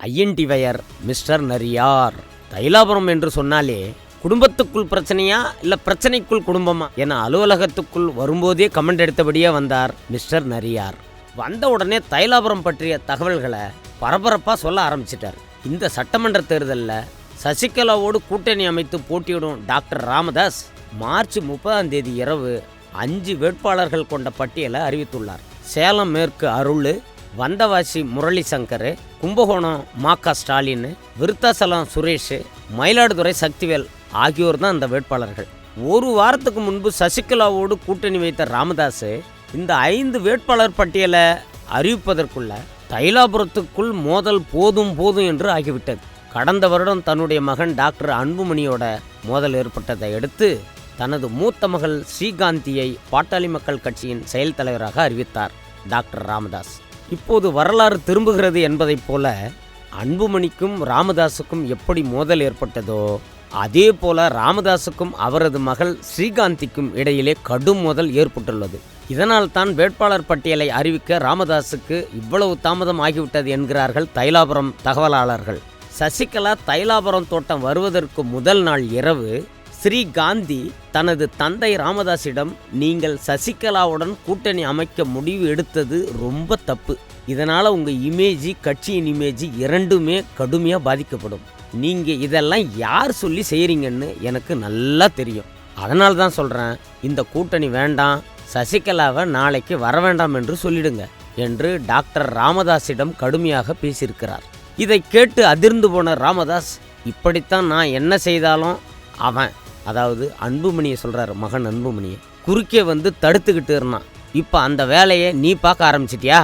Identifier mister நரியார். Thailapuram என்று சொன்னாலே குடும்பத்துக்குள் பிரச்சனையா இல்ல பிரச்சனைக்குள் குடும்பமா என அலுவலகத்துக்குள் வரும்போதே கமெண்ட் எடுத்தபடியே வந்தார் மிஸ்டர் நரியார். வந்த உடனே தைலாபுரம் பற்றிய தகவல்களை பரபரப்பா சொல்ல ஆரம்பிச்சிட்டார். இந்த சட்டமன்ற தேர்தலில் சசிகலாவோடு கூட்டணி அமைத்து போட்டியிடும் டாக்டர் ராமதாஸ் மார்ச் 30 இரவு 5 வேட்பாளர்கள் கொண்ட பட்டியலை அறிவித்துள்ளார். சேலம் மேற்கு அருள், வந்தவாசி முரளி சங்கர், கும்பகோணம் மாகா ஸ்டாலின், விருத்தாசலம் சுரேஷ், மயிலாடுதுறை சக்திவேல் ஆகியோர் தான் இந்த வேட்பாளர்கள். ஒரு வாரத்துக்கு முன்பு சசிகலாவோடு கூட்டணி வைத்த ராமதாஸ் இந்த 5 வேட்பாளர் பட்டியலை அறிவிப்பதற்குள்ள தைலாபுரத்துக்குள் மோதல் போதும் என்று ஆகிவிட்டது. கடந்த வருடம் தன்னுடைய மகன் டாக்டர் அன்புமணியோட மோதல் ஏற்பட்டதை அடுத்து தனது மூத்த மகள் ஸ்ரீகாந்தியை பாட்டாளி மக்கள் கட்சியின் செயல் தலைவராக அறிவித்தார் டாக்டர் ராமதாஸ். இப்போது வரலாறு திரும்புகிறது என்பதைப் போல அன்புமணிக்கும் ராமதாஸுக்கும் எப்படி மோதல் ஏற்பட்டதோ அதே போல ராமதாஸுக்கும் அவரது மகள் ஸ்ரீகாந்திக்கும் இடையிலே கடும் மோதல் ஏற்பட்டுள்ளது. இதனால் தான் வேட்பாளர் பட்டியலை அறிவிக்க ராமதாஸுக்கு இவ்வளவு தாமதம் ஆகிவிட்டது என்கிறார்கள் தைலாபுரம் தகவலாளர்கள். சசிகலா தைலாபுரம் தோட்டம் வருவதற்கு முதல் நாள் இரவு ஸ்ரீகாந்தி தனது தந்தை ராமதாஸிடம், நீங்கள் சசிகலாவுடன் கூட்டணி அமைக்க முடிவு எடுத்தது ரொம்ப தப்பு, இதனால் உங்கள் இமேஜி கட்சியின் இமேஜி இரண்டுமே கடுமையாக பாதிக்கப்படும், நீங்கள் இதெல்லாம் யார் சொல்லி செய்கிறீங்கன்னு எனக்கு நல்லா தெரியும், அதனால தான் சொல்கிறேன், இந்த கூட்டணி வேண்டாம், சசிகலாவை நாளைக்கு வர வேண்டாம் என்று சொல்லிடுங்க என்று டாக்டர் ராமதாஸிடம் கடுமையாக பேசியிருக்கிறார். இதை கேட்டு அதிர்ந்து போன ராமதாஸ், இப்படித்தான் நான் என்ன செய்தாலும் அவன், அதாவது அன்புமணியை சொல்கிறார், மகன் அன்புமணியை குறுக்கே வந்து தடுத்துக்கிட்டு இருந்தான், இப்போ அந்த வேலையை நீ பார்க்க ஆரம்பிச்சிட்டியா,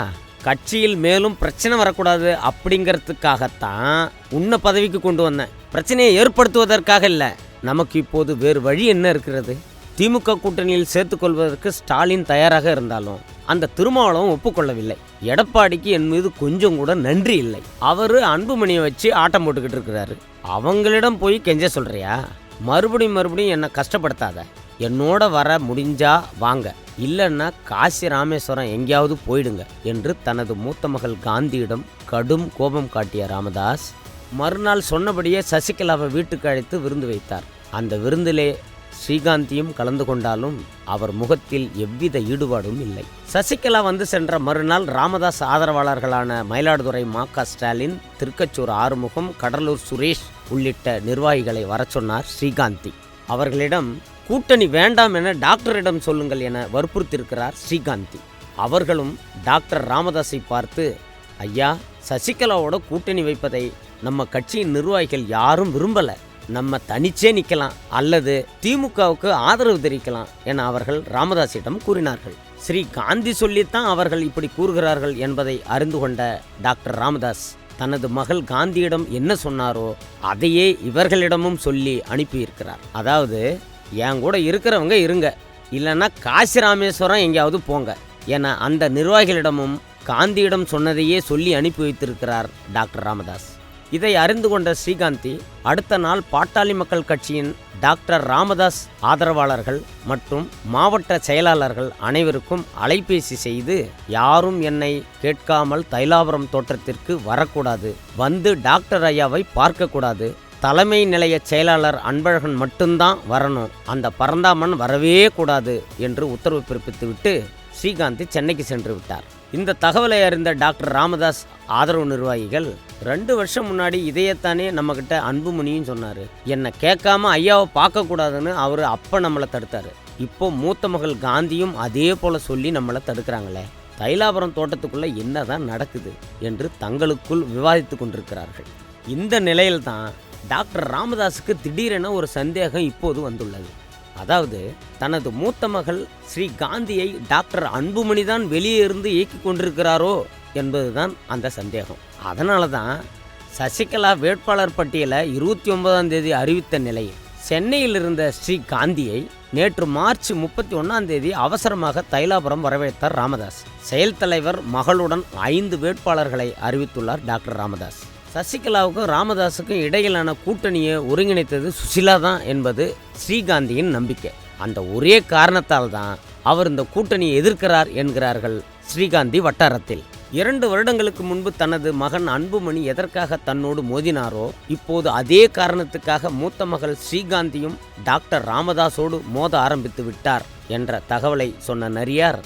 கட்சியில் மேலும் பிரச்சனை வரக்கூடாது அப்படிங்கிறதுக்காகத்தான் உன்னை பதவிக்கு கொண்டு வந்தேன், பிரச்சனையை ஏற்படுத்துவதற்காக இல்லை, நமக்கு இப்போது வேறு வழி என்ன இருக்கிறது, திமுக கூட்டணியில் சேர்த்துக்கொள்வதற்கு ஸ்டாலின் தயாராக இருந்தாலும் அந்த திருமாவளவன் ஒப்புக்கொள்ளவில்லை, எடப்பாடிக்கு என் மீது கொஞ்சம் கூட நன்றி இல்லை, அவர் அன்புமணியை வச்சு ஆட்டம் போட்டுக்கிட்டு இருக்கிறாரு, அவங்களிடம் போய் கெஞ்ச சொல்றியா, மறுபடியும் என்னை கஷ்டப்படுத்தாத, என்னோட வர முடிஞ்சா வாங்க, இல்லைன்னா காசி ராமேஸ்வரம் எங்கேயாவது போயிடுங்க என்று தனது மூத்த மகள் காந்தியிடம் கடும் கோபம் காட்டிய ராமதாஸ் மறுநாள் சொன்னபடியே சசிகலாவை வீட்டுக்கு அழைத்து விருந்து வைத்தார். அந்த விருந்திலே ஸ்ரீகாந்தியும் கலந்து கொண்டாலும் அவர் முகத்தில் எவ்வித ஈடுபாடும் இல்லை. சசிகலா வந்து சென்ற மறுநாள் ராமதாஸ் ஆதரவாளர்களான மயிலாடுதுறை மாகா ஸ்டாலின், திருக்கச்சூர் ஆறுமுகம், கடலூர் சுரேஷ் உள்ளிட்ட நிர்வாகிகளை வர சொன்னார் ஸ்ரீகாந்தி. அவர்களிடம் கூட்டணி வேண்டாம் என டாக்டரிடம் சொல்லுங்கள் என வற்புறுத்தியிருக்கிறார் ஸ்ரீகாந்தி. அவர்களும் டாக்டர் ராமதாஸை பார்த்து, ஐயா, சசிகலாவோட கூட்டணி வைப்பதை நம்ம கட்சியின் நிர்வாகிகள் யாரும் விரும்பலை, நம்ம தனிச்சே நிற்கலாம் அல்லது திமுகவுக்கு ஆதரவு தெரிவிக்கலாம் என அவர்கள் ராமதாஸிடம் கூறினார்கள். ஸ்ரீகாந்தி சொல்லித்தான் அவர்கள் இப்படி கூறுகிறார்கள் என்பதை அறிந்து கொண்ட டாக்டர் ராமதாஸ் தனது மகள் காந்தியிடம் என்ன சொன்னாரோ அதையே இவர்களிடமும் சொல்லி அனுப்பியிருக்கிறார். அதாவது, என் கூட இருக்கிறவங்க இருங்க, இல்லைன்னா காசி ராமேஸ்வரம் எங்கேயாவது போங்க என அந்த நிர்வாகிகளிடமும் காந்தியிடம் சொன்னதையே சொல்லி அனுப்பி வைத்திருக்கிறார் டாக்டர் ராமதாஸ். இதை அறிந்து கொண்ட ஸ்ரீகாந்தி அடுத்த நாள் பாட்டாளி மக்கள் கட்சியின் டாக்டர் ராமதாஸ் ஆதரவாளர்கள் மற்றும் மாவட்ட செயலாளர்கள் அனைவருக்கும் அலைபேசி செய்து, யாரும் என்னை கேட்காமல் தைலாபுரம் தோட்டத்திற்கு வரக்கூடாது, வந்து டாக்டர் ஐயாவை பார்க்கக்கூடாது, தலைமை நிலைய செயலாளர் அன்பழகன் மட்டும்தான் வரணும், அந்த பரந்தாமன் வரவே கூடாது என்று உத்தரவு பிறப்பித்துவிட்டு ஸ்ரீகாந்தி சென்னைக்கு சென்று விட்டார். இந்த தகவலை அறிந்த டாக்டர் ராமதாஸ் ஆதரவு நிர்வாகிகள், 2 வருஷம் முன்னாடி இதையத்தானே நம்மக்கிட்ட அன்புமணியும் சொன்னார், என்னை கேட்காம ஐயாவை பார்க்கக்கூடாதுன்னு அவர் அப்போ நம்மளை தடுத்தார், இப்போ மூத்த மகள் காந்தியும் அதே போல் சொல்லி நம்மளை தடுக்கிறாங்களே, தைலாபுரம் தோட்டத்துக்குள்ளே என்ன தான் நடக்குது என்று தங்களுக்குள் விவாதித்து கொண்டிருக்கிறார்கள். இந்த நிலையில்தான் டாக்டர் ராமதாஸுக்கு திடீரென ஒரு சந்தேகம் இப்போது வந்துள்ளது. அதாவது, தனது மூத்த மகள் ஸ்ரீ காந்தியை டாக்டர் அன்புமணி தான் வெளியே இருந்து இயக்கி கொண்டிருக்கிறாரோ என்பதுதான் அந்த சந்தேகம். அதனால தான் சசிகலா வேட்பாளர் பட்டியலை 29 அறிவித்த நிலையில் சென்னையில் இருந்த ஸ்ரீ காந்தியை நேற்று மார்ச் 31 அவசரமாக தைலாபுரம் வரவேற்றார் ராமதாஸ். செயல் தலைவர் மகளுடன் 5 வேட்பாளர்களை அறிவித்துள்ளார் டாக்டர் ராமதாஸ். சசிகலாவுக்கும் ராமதாஸுக்கும் இடையிலான கூட்டணியை ஒருங்கிணைத்தது சுசிலா தான் என்பது ஸ்ரீகாந்தியின் நம்பிக்கை. அந்த ஒரே காரணத்தால் தான் அவர் இந்த கூட்டணியை எதிர்க்கிறார் என்கிறார்கள் ஸ்ரீகாந்தி வட்டாரத்தில். 2 வருடங்களுக்கு முன்பு தனது மகன் அன்புமணி எதற்காக தன்னோடு மோதினாரோ, இப்போது அதே காரணத்துக்காக மூத்த மகள் ஸ்ரீகாந்தியும் டாக்டர் ராமதாஸோடு மோத ஆரம்பித்து விட்டார் என்ற தகவலை சொன்ன நரியார்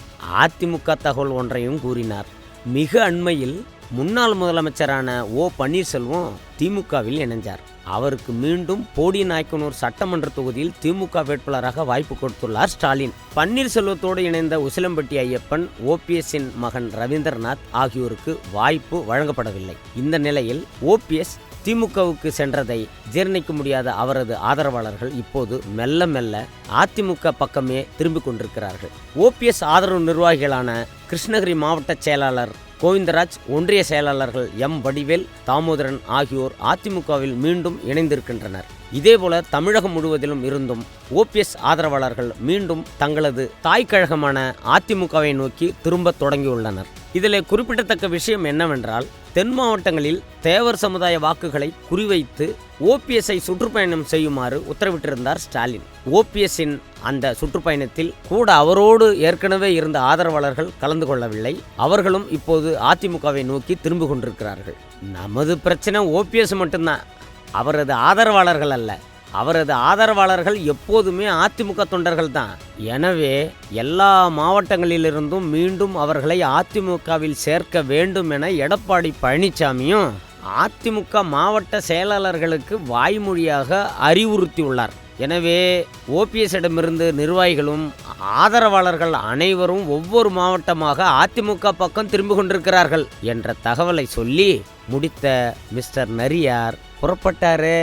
அதிமுக தகவல் ஒன்றையும் கூறினார். மிக அண்மையில் முன்னாள் முதலமைச்சரான ஓ பன்னீர்செல்வம் திமுகவில் இணைஞ்சார். அவருக்கு மீண்டும் போடிநாயக்கனூர் சட்டமன்ற தொகுதியில் திமுக வேட்பாளராக வாய்ப்பு கொடுத்துள்ளார் ஸ்டாலின். பன்னீர்செல்வத்தோடு இணைந்த உசிலம்பட்டி ஐயப்பன், ஓபிஎஸ்ஸின் மகன் ரவீந்திரநாத் ஆகியோருக்கு வாய்ப்பு வழங்கப்படவில்லை. இந்த நிலையில் ஓபிஎஸ் திமுகவுக்கு சென்றதை ஜீர்ணிக்க முடியாத அவரது ஆதரவாளர்கள் இப்போது மெல்ல மெல்ல அதிமுக பக்கமே திரும்பிக் கொண்டிருக்கிறார்கள். ஓபிஎஸ் ஆதரவு நிர்வாகிகளான கிருஷ்ணகிரி மாவட்ட செயலாளர் கோவிந்தராஜ், ஒன்றிய செயலாளர்கள் எம் வடிவேல், தாமோதரன் ஆகியோர் அதிமுகவில் மீண்டும் இணைந்திருக்கின்றனர். இதேபோல தமிழகம் முழுவதிலும் இருந்தும் ஓபிஎஸ் ஆதரவாளர்கள் மீண்டும் தங்களது தாய்க்கழகமான அதிமுகவை நோக்கி திரும்ப தொடங்கியுள்ளனர். இதில் குறிப்பிடத்தக்க விஷயம் என்னவென்றால், தென் மாவட்டங்களில் தேவர் சமுதாய வாக்குகளை குறிவைத்து ஓபிஎஸ்ஐ சுற்றுப்பயணம் செய்யுமாறு உத்தரவிட்டிருந்தார் ஸ்டாலின். ஓபிஎஸ்ஸின் அந்த சுற்றுப்பயணத்தில் கூட அவரோடு ஏற்கனவே இருந்த ஆதரவாளர்கள் கலந்து கொள்ளவில்லை. அவர்களும் இப்போது அதிமுகவை நோக்கி திரும்பி கொண்டிருக்கிறார்கள். நமது பிரச்சனை ஓபிஎஸ் மட்டும்தான், அவரது ஆதரவாளர்கள் அல்ல. அவரது ஆதரவாளர்கள் எப்போதுமே அதிமுக தொண்டர்கள் தான். எனவே எல்லா மாவட்டங்களிலிருந்தும் மீண்டும் அவர்களை அதிமுகவில் சேர்க்க வேண்டும் என எடப்பாடி பழனிசாமியும் அதிமுக மாவட்ட செயலாளர்களுக்கு வாய்மொழியாக அறிவுறுத்தியுள்ளார். எனவே ஓபிஎஸ்ஸிடமிருந்து நிர்வாகிகளும் ஆதரவாளர்கள் அனைவரும் ஒவ்வொரு மாவட்டமாக அதிமுக பக்கம் திரும்பி கொண்டிருக்கிறார்கள் என்ற தகவலை சொல்லி முடித்த மிஸ்டர் நரியார் புறப்பட்டாரே.